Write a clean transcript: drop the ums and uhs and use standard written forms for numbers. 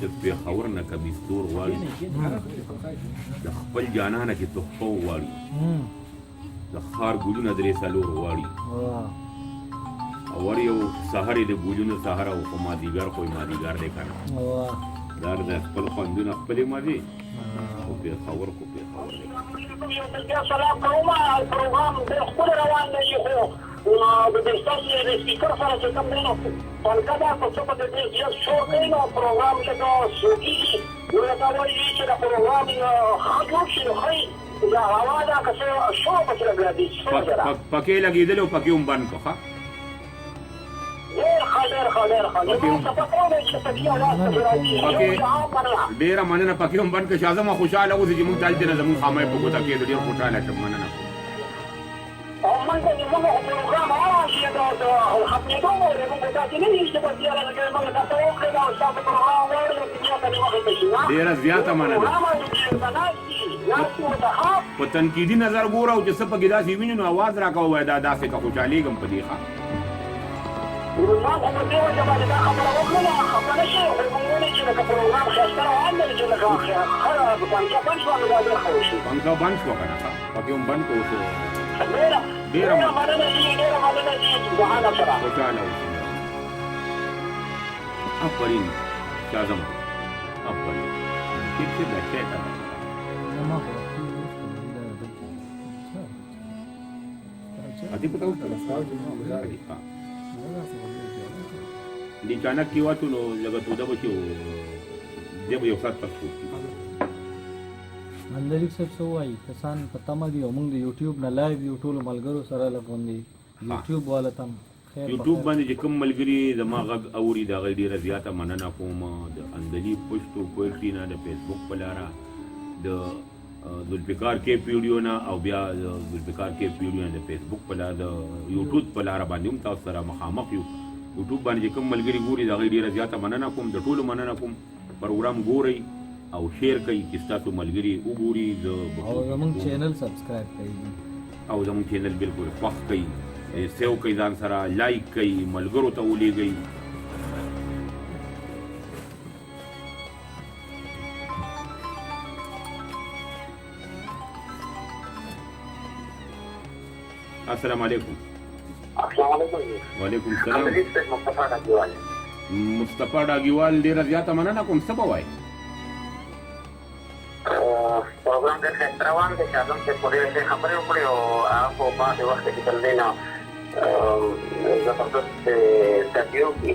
د پېښور نه کمیسدور غواړي د خپل جانانه کې تحفه وغواړي د ښار ګلونه درې څلور غواړي او ور یو سهار یې د ګلونو سهار او خو مازدیګر خو یې مازدیګر دی که نه دا د خپل خوندونه خپلې مزې خو پېښور خو پېښور دی سلام کوم پروګرام ډېر ښکلی روان دی خو د ستاسو د سپیکر سره چې کوم دی نو پلکه ده په څه په دې زیات شور کوي نو پروګرام لکه سوکېږي نو لکه وایي چې د پروګرام ښه جوړ شي نو ښایي دا هوا ده که څه شور پکې لګېدي پکې لګېدلی او پکې هم بند کړو ښه ډېره مننه پکې هم بند کړه شاه زما خوشحاله اوسې چې موږ دلته نه زموږ خامۍ په ګوته کېدو ډېر خوشحاله شم مننه ډېره زیاته مننه په تنقیدي نظر ګوره او چې څه پکې داسې ویني نو اواز راکوه وایه دا داسې که خوشحالېږم په دې ښه پنکه بند شوه که نه ښه پکې هم بند کړو ډېره مننه خوشحاله اوسئ آفرین شاه زما آفرین ٹھیک سے بیٹھے تھا ادي پتا اوس دي چانک کې واتو نو لږه توده به چې دی به یو ساعت پس وکړي مندلیک صاحب څه وایي کسان په تمه دي او موږ د یوټیوب نه لایو یو ټولو ملګرو سره لګوندي یوټیوب والا تم یوټیوب باندې چې کوم ملګري زما غږ اوري د هغې ډېره زیاته مننه کوم د اندلیب پشتو پویټري نه د فیسبوک په لاره د ذوالفقار کیپ ویډیو نه او بیا د ذوالفقار کیپ ویډیو نه د فیسبوک په لاره د یوټیوب په لاره باندې هم تاسو سره مخامخ یو یوټیوب باندې چې کوم ملګري ګوري د هغې ډېره زیاته مننه کوم د ټولو مننه کوم پروګرام ګورئ او شیر کوي چې ستاسو ملګري وګوري او زموږ چینل سبسکرایب کوي او زموږ چینل بالکل خوښ کوي سیو کوي ځان سره لایک کوي ملګرو ته ولیږئ السلام علیکم وعلیکم السلام مصطفی ډاګیوال ډېره زیاته مننه کوم څه به وایي پروګرام ډېر ښایسته روان دی شاه زم صاحب په ډېرې ښې خبرې وکړې او هغه په بعضې وخت کې چې کوم دی نو زبردست تربیه وکړي